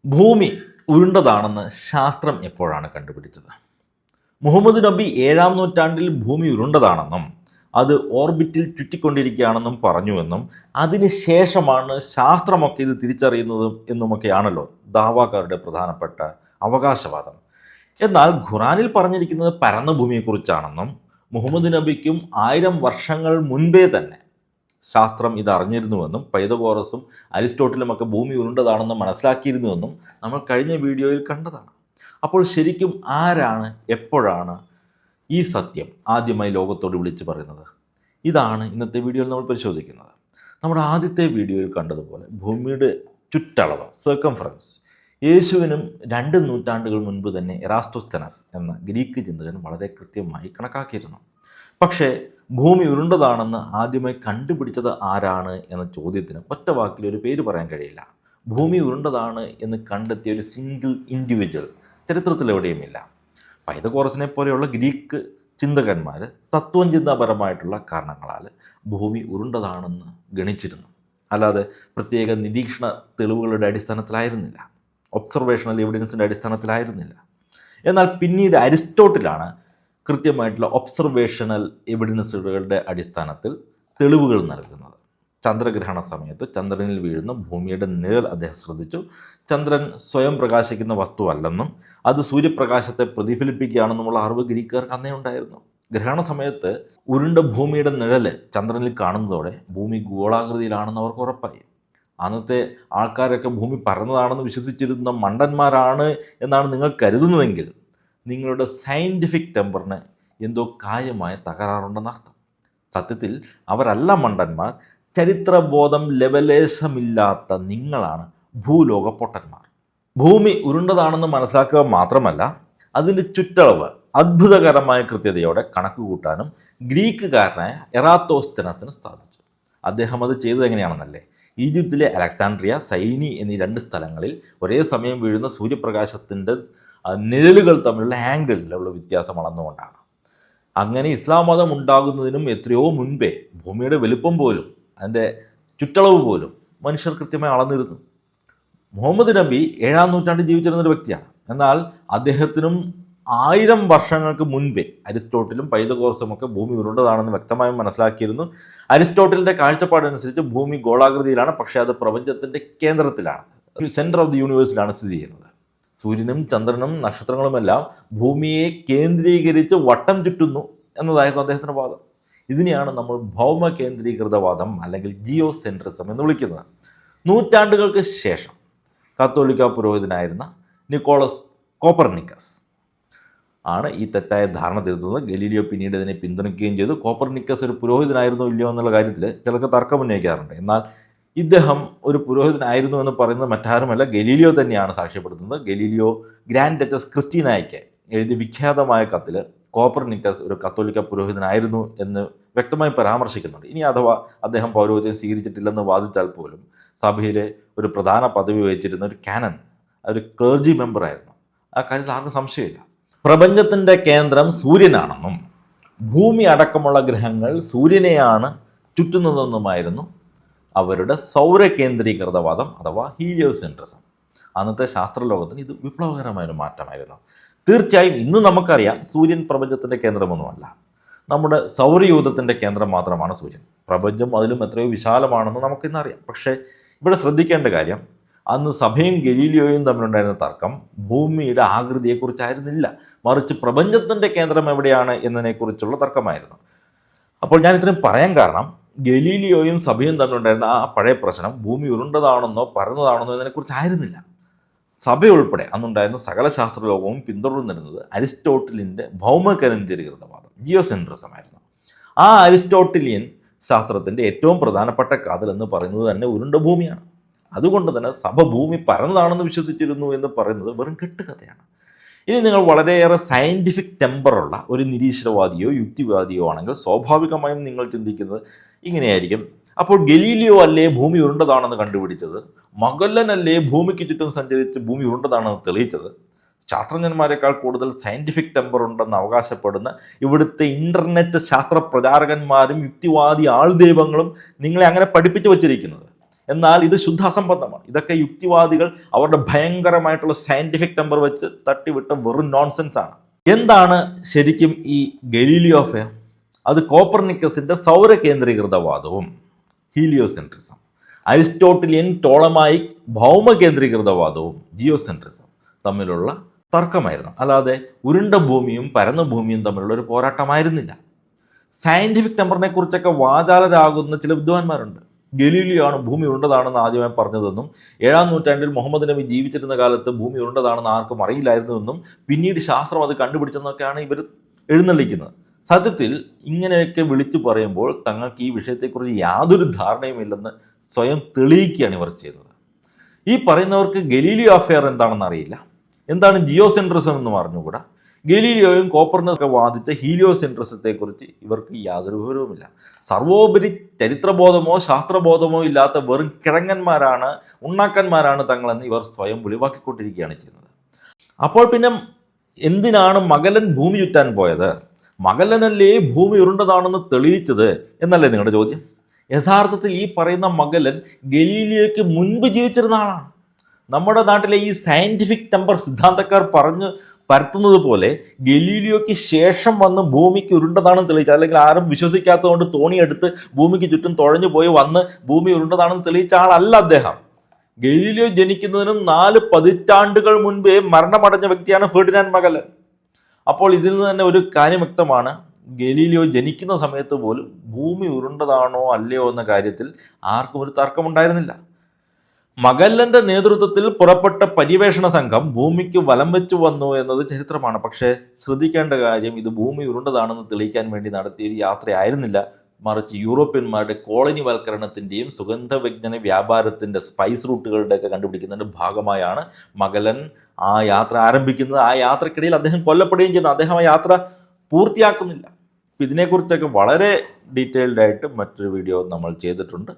ഭൂമി ഉരുണ്ടതാണെന്ന് ശാസ്ത്രം എപ്പോഴാണ് കണ്ടുപിടിച്ചത്? മുഹമ്മദ് നബി 7-ാം നൂറ്റാണ്ടിൽ ഭൂമി ഉരുണ്ടതാണെന്നും അത് ഓർബിറ്റിൽ ചുറ്റിക്കൊണ്ടിരിക്കുകയാണെന്നും പറഞ്ഞുവെന്നും അതിനുശേഷമാണ് ശാസ്ത്രമൊക്കെ ഇത് തിരിച്ചറിയുന്നതും എന്നുമൊക്കെയാണല്ലോ ദാവാക്കാരുടെ പ്രധാനപ്പെട്ട അവകാശവാദം. എന്നാൽ ഖുറാനിൽ പറഞ്ഞിരിക്കുന്നത് പരന്ന ഭൂമിയെക്കുറിച്ചാണെന്നും മുഹമ്മദ് നബിക്കും 1000 വർഷങ്ങൾ മുൻപേ തന്നെ ശാസ്ത്രം ഇത് അറിഞ്ഞിരുന്നുവെന്നും പൈതഗോറസും അരിസ്റ്റോട്ടിലുമൊക്കെ ഭൂമി ഉരുണ്ടതാണെന്ന് മനസ്സിലാക്കിയിരുന്നുവെന്നും നമ്മൾ കഴിഞ്ഞ വീഡിയോയിൽ കണ്ടതാണ്. അപ്പോൾ ശരിക്കും ആരാണ് എപ്പോഴാണ് ഈ സത്യം ആദ്യമായി ലോകത്തോട് വിളിച്ചു പറയുന്നത്? ഇതാണ് ഇന്നത്തെ വീഡിയോയിൽ നമ്മൾ പരിശോധിക്കുന്നത്. നമ്മുടെ ആദ്യത്തെ വീഡിയോയിൽ കണ്ടതുപോലെ ഭൂമിയുടെ ചുറ്റളവ് സർക്കംഫറൻസ് യേശുവിനും 2 നൂറ്റാണ്ടുകൾ മുൻപ് തന്നെ എറാസ്തോസ്തനസ് എന്ന ഗ്രീക്ക് ചിന്തകൻ വളരെ കൃത്യമായി കണക്കാക്കിയിരുന്നു. പക്ഷേ ഭൂമി ഉരുണ്ടതാണെന്ന് ആദ്യമായി കണ്ടുപിടിച്ചത് ആരാണ് എന്ന ചോദ്യത്തിന് ഒറ്റ വാക്കിൽ ഒരു പേര് പറയാൻ കഴിയില്ല. ഭൂമി ഉരുണ്ടതാണ് എന്ന് കണ്ടെത്തിയ ഒരു സിംഗിൾ ഇൻഡിവിജ്വൽ ചരിത്രത്തിൽ എവിടെയുമില്ല. പൈതഗോറസിനെ പോലെയുള്ള ഗ്രീക്ക് ചിന്തകന്മാർ തത്വം ചിന്താപരമായിട്ടുള്ള കാരണങ്ങളാൽ ഭൂമി ഉരുണ്ടതാണെന്ന് ഗണിച്ചിരുന്നു. അല്ലാതെ പ്രത്യേക നിരീക്ഷണ തെളിവുകളുടെ അടിസ്ഥാനത്തിലായിരുന്നില്ല, ഒബ്സർവേഷണൽ എവിഡൻസിൻ്റെ അടിസ്ഥാനത്തിലായിരുന്നില്ല. എന്നാൽ പിന്നീട് അരിസ്റ്റോട്ടിലാണ് കൃത്യമായിട്ടുള്ള ഒബ്സർവേഷണൽ എവിഡൻസുകളുടെ അടിസ്ഥാനത്തിൽ തെളിവുകൾ നൽകുന്നത്. ചന്ദ്രഗ്രഹണ സമയത്ത് ചന്ദ്രനിൽ വീഴുന്ന ഭൂമിയുടെ നിഴൽ അദ്ദേഹം ശ്രദ്ധിച്ചു. ചന്ദ്രൻ സ്വയം പ്രകാശിക്കുന്ന വസ്തുവല്ലെന്നും അത് സൂര്യപ്രകാശത്തെ പ്രതിഫലിപ്പിക്കുകയാണെന്നുമുള്ള അറിവ് ഗ്രീക്കുകാർക്ക് അന്നേ ഉണ്ടായിരുന്നു. ഗ്രഹണ സമയത്ത് ഉരുണ്ട ഭൂമിയുടെ നിഴൽ ചന്ദ്രനിൽ കാണുന്നതോടെ ഭൂമി ഗോളാകൃതിയിലാണെന്ന് അവർക്ക് ഉറപ്പായി. അന്നത്തെ ആൾക്കാരൊക്കെ ഭൂമി പരന്നതാണെന്ന് വിശ്വസിച്ചിരുന്ന മണ്ടന്മാരാണ് എന്നാണ് നിങ്ങൾ കരുതുന്നതെങ്കിൽ നിങ്ങളുടെ സയൻറ്റിഫിക് ടെമ്പറിന് എന്തോ കാര്യമായ തകരാറുണ്ടെന്നർത്ഥം. സത്യത്തിൽ അവരല്ല മണ്ടന്മാർ, ചരിത്രബോധം ലെവലേശമില്ലാത്ത നിങ്ങളാണ് ഭൂലോക പൊട്ടന്മാർ. ഭൂമി ഉരുണ്ടതാണെന്ന് മനസ്സിലാക്കുക മാത്രമല്ല, അതിൻ്റെ ചുറ്റളവ് അത്ഭുതകരമായ കൃത്യതയോടെ കണക്കുകൂട്ടാനും ഗ്രീക്കുകാരനായ എറാത്തോസ്തനസിന് സാധിച്ചു. അദ്ദേഹം അത് ചെയ്തത് എങ്ങനെയാണെന്നല്ലേ? ഈജിപ്തിലെ അലക്സാൻഡ്രിയ, സൈനി എന്നീ 2 സ്ഥലങ്ങളിൽ ഒരേ സമയം വീഴുന്ന സൂര്യപ്രകാശത്തിൻ്റെ നിഴലുകൾ തമ്മിലുള്ള ആംഗിളിലുള്ള വ്യത്യാസം അളന്നുകൊണ്ടാണ്. അങ്ങനെ ഇസ്ലാം മതം ഉണ്ടാകുന്നതിനും എത്രയോ മുൻപേ ഭൂമിയുടെ വലുപ്പം പോലും അതിൻ്റെ ചുറ്റളവ് പോലും മനുഷ്യർ കൃത്യമായി അളന്നിരുന്നു. മുഹമ്മദ് നബി 7-ാം നൂറ്റാണ്ടിൽ ജീവിച്ചിരുന്നൊരു വ്യക്തിയാണ്. എന്നാൽ അദ്ദേഹത്തിനും 1000 വർഷങ്ങൾക്ക് മുൻപേ അരിസ്റ്റോട്ടിലും പൈതഗോറസും ഒക്കെ ഭൂമി ഉരുണ്ടതാണെന്ന് വ്യക്തമായും മനസ്സിലാക്കിയിരുന്നു. അരിസ്റ്റോട്ടിലിൻ്റെ കാഴ്ചപ്പാടനുസരിച്ച് ഭൂമി ഗോളാകൃതിയിലാണ്, പക്ഷേ അത് പ്രപഞ്ചത്തിൻ്റെ കേന്ദ്രത്തിലാണ്, സെൻറ്റർ ഓഫ് ദി യൂണിവേഴ്സിലാണ് സ്ഥിതി ചെയ്യുന്നത്. സൂര്യനും ചന്ദ്രനും നക്ഷത്രങ്ങളുമെല്ലാം ഭൂമിയെ കേന്ദ്രീകരിച്ച് വട്ടം ചുറ്റുന്നു എന്നതായിരുന്നു അദ്ദേഹത്തിൻ്റെ വാദം. ഇതിനെയാണ് നമ്മൾ ഭൗമ കേന്ദ്രീകൃതവാദം അല്ലെങ്കിൽ ജിയോ സെൻട്രിസം എന്ന് വിളിക്കുന്നത്. നൂറ്റാണ്ടുകൾക്ക് ശേഷം കത്തോലിക്ക പുരോഹിതനായിരുന്ന നിക്കോളസ് കോപ്പർനിക്കസ് ആണ് ഈ തെറ്റായ ധാരണ തിരുത്തുന്നത്. ഗലീലിയോ പിന്നീട് ഇതിനെ പിന്തുണയ്ക്കുകയും ചെയ്തു. കോപ്പർനിക്കസ് ഒരു പുരോഹിതനായിരുന്നോ ഇല്ലയോ എന്നുള്ള കാര്യത്തിൽ ചിലർക്ക് തർക്കം ഉന്നയിക്കാറുണ്ട്. എന്നാൽ ഇദ്ദേഹം ഒരു പുരോഹിതനായിരുന്നു എന്ന് പറയുന്നത് മറ്റാരുമല്ല, ഗലീലിയോ തന്നെയാണ് സാക്ഷ്യപ്പെടുത്തുന്നത്. ഗലീലിയോ ഗ്രാൻഡ് ഡച്ചസ് ക്രിസ്റ്റീനായ്ക്ക് എഴുതിയ വിഖ്യാതമായ കത്തിൽ കോപ്പർനിക്കസ് ഒരു കത്തോലിക്ക പുരോഹിതനായിരുന്നു എന്ന് വ്യക്തമായി പരാമർശിക്കുന്നുണ്ട്. ഇനി അഥവാ അദ്ദേഹം പൗരോഹിത്യം സ്വീകരിച്ചിട്ടില്ലെന്ന് വാദിച്ചാൽ പോലും സഭയിലെ ഒരു പ്രധാന പദവി വഹിച്ചിരുന്ന ഒരു കാനൻ, ഒരു ക്ലർജി മെമ്പറായിരുന്നു. ആ കാര്യത്തിൽ ആർക്കും സംശയമില്ല. പ്രപഞ്ചത്തിൻ്റെ കേന്ദ്രം സൂര്യനാണെന്നും ഭൂമി അടക്കമുള്ള ഗ്രഹങ്ങൾ സൂര്യനെയാണ് ചുറ്റുന്നതെന്നുമായിരുന്നു അവരുടെ സൗരകേന്ദ്രീകൃതവാദം അഥവാ ഹീലിയോസെൻട്രിസം. അന്നത്തെ ശാസ്ത്രലോകത്തിന് ഇത് വിപ്ലവകരമായൊരു മാറ്റമായിരുന്നു. തീർച്ചയായും ഇന്ന് നമുക്കറിയാം സൂര്യൻ പ്രപഞ്ചത്തിൻ്റെ കേന്ദ്രമൊന്നുമല്ല, നമ്മുടെ സൗരയൂഥത്തിൻ്റെ കേന്ദ്രം മാത്രമാണ് സൂര്യൻ. പ്രപഞ്ചം അതിലും എത്രയോ വിശാലമാണെന്ന് നമുക്കിന്നറിയാം. പക്ഷേ ഇവിടെ ശ്രദ്ധിക്കേണ്ട കാര്യം, അന്ന് സഭയും ഗലീലിയോയും തമ്മിലുണ്ടായിരുന്ന തർക്കം ഭൂമിയുടെ ആകൃതിയെക്കുറിച്ചായിരുന്നില്ല, മറിച്ച് പ്രപഞ്ചത്തിൻ്റെ കേന്ദ്രം എവിടെയാണ് എന്നതിനെക്കുറിച്ചുള്ള തർക്കമായിരുന്നു. അപ്പോൾ ഞാൻ ഇത്രയും പറയാൻ കാരണം, ഗലീലിയോയും സഭയും തമ്മിലുണ്ടായിരുന്ന ആ പഴയ പ്രശ്നം ഭൂമി ഉരുണ്ടതാണെന്നോ പരന്നതാണെന്നോ ഇതിനെക്കുറിച്ചായിരുന്നില്ല. സഭയുൾപ്പെടെ അന്നുണ്ടായിരുന്ന സകല ശാസ്ത്രലോകവും പിന്തുടർന്നിരുന്നത് അരിസ്റ്റോട്ടിലിൻ്റെ ഭൗമകേന്ദ്രീകൃതവാദം ജിയോസെൻട്രിസം ആയിരുന്നു. ആ അരിസ്റ്റോട്ടിലിയൻ ശാസ്ത്രത്തിൻ്റെ ഏറ്റവും പ്രധാനപ്പെട്ട കാതൽ എന്ന് പറയുന്നത് തന്നെ ഉരുണ്ട ഭൂമിയാണ്. അതുകൊണ്ട് തന്നെ സഭ ഭൂമി പരന്നതാണെന്ന് വിശ്വസിച്ചിരുന്നു എന്ന് പറയുന്നത് വെറും കെട്ടുകഥയാണ്. ഇനി നിങ്ങൾ വളരെയേറെ സയൻറ്റിഫിക് ടെമ്പറുള്ള ഒരു നിരീശ്വരവാദിയോ യുക്തിവാദിയോ ആണെങ്കിൽ സ്വാഭാവികമായും നിങ്ങൾ ചിന്തിക്കുന്നത് ഇങ്ങനെയായിരിക്കും: അപ്പോൾ ഗലീലിയോ അല്ലേ ഭൂമി ഉരുണ്ടതാണെന്ന് കണ്ടുപിടിച്ചത്? മഗല്ലനല്ലേ ഭൂമിക്ക് ചുറ്റും സഞ്ചരിച്ച് ഭൂമി ഉരുണ്ടതാണെന്ന് തെളിയിച്ചത്? ശാസ്ത്രജ്ഞന്മാരെക്കാൾ കൂടുതൽ സയൻറ്റിഫിക് ടെമ്പർ ഉണ്ടെന്ന് അവകാശപ്പെടുന്ന ഇവിടുത്തെ ഇൻ്റർനെറ്റ് ശാസ്ത്ര പ്രചാരകന്മാരും യുക്തിവാദി ആൾദൈവങ്ങളും നിങ്ങളെ അങ്ങനെ പഠിപ്പിച്ചു വച്ചിരിക്കുന്നത്. എന്നാൽ ഇത് ശുദ്ധ അസംബന്ധമാണ്. ഇതൊക്കെ യുക്തിവാദികൾ അവരുടെ ഭയങ്കരമായിട്ടുള്ള സയന്റിഫിക് നമ്പർ വെച്ച് തട്ടിവിട്ട വെറും നോൺസെൻസ് ആണ്. എന്താണ് ശരിക്കും ഈ ഗലീലിയോ അഫയർ? അത് കോപ്പർനിക്കസിന്റെ സൗരകേന്ദ്രീകൃതവാദവും ഹീലിയോസെൻട്രിസം, അരിസ്റ്റോട്ടിലിയൻ ടോളമായിക് ഭൗമകേന്ദ്രീകൃതവാദവും ജിയോസെൻട്രിസം തമ്മിലുള്ള തർക്കമായിരുന്നു. അല്ലാതെ ഉരുണ്ട ഭൂമിയും പരന്ന ഭൂമിയും തമ്മിലുള്ള ഒരു പോരാട്ടമായിരുന്നില്ല. സയന്റിഫിക് നമ്പറിനെ കുറിച്ചൊക്കെ വാചാലരാകുന്ന ചില വിദ്വാൻമാരുണ്ട്. ഗലീലിയോ ആണ് ഭൂമി ഉരുണ്ടതാണെന്ന് ആദ്യമായി പറഞ്ഞതെന്നും 7-ാം നൂറ്റാണ്ടിൽ മുഹമ്മദ് നബി ജീവിച്ചിരുന്ന കാലത്ത് ഭൂമി ഉരുണ്ടതാണെന്ന് ആർക്കും അറിയില്ലായിരുന്നുവെന്നും പിന്നീട് ശാസ്ത്രം അത് കണ്ടുപിടിച്ചെന്നൊക്കെയാണ് ഇവർ എഴുന്നള്ളിക്കുന്നത്. സത്യത്തിൽ ഇങ്ങനെയൊക്കെ വിളിച്ചു പറയുമ്പോൾ തങ്ങൾക്ക് ഈ വിഷയത്തെക്കുറിച്ച് യാതൊരു ധാരണയുമില്ലെന്ന് സ്വയം തെളിയിക്കുകയാണ് ഇവർ ചെയ്യുന്നത്. ഈ പറയുന്നവർക്ക് ഗലീലിയോ അഫെയർ എന്താണെന്ന് അറിയില്ല, എന്താണ് ജിയോസെൻട്രിസം എന്ന് പറഞ്ഞുകൂടാ. ഗലീലിയോയും കോപ്പർനിക്കസും വാദിച്ച ഹീലിയോസെൻട്രിസത്തെക്കുറിച്ച് ഇവർക്ക് യാതൊരു വിവരവുമില്ല. സർവോപരി ചരിത്രബോധമോ ശാസ്ത്രബോധമോ ഇല്ലാത്ത വെറും കിഴങ്ങന്മാരാണ്, ഉണ്ണാക്കന്മാരാണ് തങ്ങളെന്ന് ഇവർ സ്വയം വെളിവാക്കിക്കൊണ്ടിരിക്കുകയാണ് ചെയ്യുന്നത്. അപ്പോൾ പിന്നെ എന്തിനാണ് മഗല്ലൻ ഭൂമി ചുറ്റാൻ പോയത്? മഗല്ലനല്ലേ ഭൂമി ഉരുണ്ടതാണെന്ന് തെളിയിച്ചത് എന്നല്ലേ നിങ്ങളുടെ ചോദ്യം? യഥാർത്ഥത്തിൽ ഈ പറയുന്ന മഗല്ലൻ ഗലീലിയോയ്ക്ക് മുൻപ് ജീവിച്ചിരുന്ന ആളാണ്. നമ്മുടെ നാട്ടിലെ ഈ സയന്റിഫിക് നമ്പർ സിദ്ധാന്തക്കാർ പറഞ്ഞു പരത്തുന്നത് പോലെ ഗലീലിയോയ്ക്ക് ശേഷം വന്ന് ഭൂമിക്ക് ഉരുണ്ടതാണെന്ന് തെളിയിച്ച, അല്ലെങ്കിൽ ആരും വിശ്വസിക്കാത്തതുകൊണ്ട് തോണിയെടുത്ത് ഭൂമിക്ക് ചുറ്റും തുഴഞ്ഞു പോയി വന്ന് ഭൂമി ഉരുണ്ടതാണെന്ന് തെളിയിച്ച ആളല്ല അദ്ദേഹം. ഗലീലിയോ ജനിക്കുന്നതിനും 4 പതിറ്റാണ്ടുകൾ മുൻപേ മരണമടഞ്ഞ വ്യക്തിയാണ് ഫെർഡിനാൻഡ് മഗല്ലൻ. അപ്പോൾ ഇതിൽ നിന്ന് തന്നെ ഒരു കാര്യം വ്യക്തമാണ്, ഗലീലിയോ ജനിക്കുന്ന സമയത്ത് പോലും ഭൂമി ഉരുണ്ടതാണോ അല്ലയോ എന്ന കാര്യത്തിൽ ആർക്കും ഒരു തർക്കമുണ്ടായിരുന്നില്ല. മഗല്ലന്റെ നേതൃത്വത്തിൽ പുറപ്പെട്ട പര്യവേഷണ സംഘം ഭൂമിക്ക് വലം വെച്ചു വന്നു എന്നത് ചരിത്രമാണ്. പക്ഷേ ശ്രദ്ധിക്കേണ്ട കാര്യം, ഇത് ഭൂമി ഉരുണ്ടതാണെന്ന് തെളിയിക്കാൻ വേണ്ടി നടത്തിയ ഒരു യാത്രയായിരുന്നില്ല, മറിച്ച് യൂറോപ്യന്മാരുടെ കോളനിവൽക്കരണത്തിൻ്റെയും സുഗന്ധവ്യഞ്ജന വ്യാപാരത്തിൻ്റെ സ്പൈസ് റൂട്ടുകളുടെയൊക്കെ കണ്ടുപിടിക്കുന്നതിൻ്റെ ഭാഗമായാണ് മഗല്ലൻ ആ യാത്ര ആരംഭിക്കുന്നത്. ആ യാത്രക്കിടയിൽ അദ്ദേഹം കൊല്ലപ്പെടുകയും ചെയ്യുന്നു. അദ്ദേഹം ആ യാത്ര പൂർത്തിയാക്കുന്നില്ല. ഇതിനെക്കുറിച്ചൊക്കെ വളരെ ഡീറ്റെയിൽഡ് ആയിട്ട് മറ്റൊരു വീഡിയോ നമ്മൾ ചെയ്തിട്ടുണ്ട്.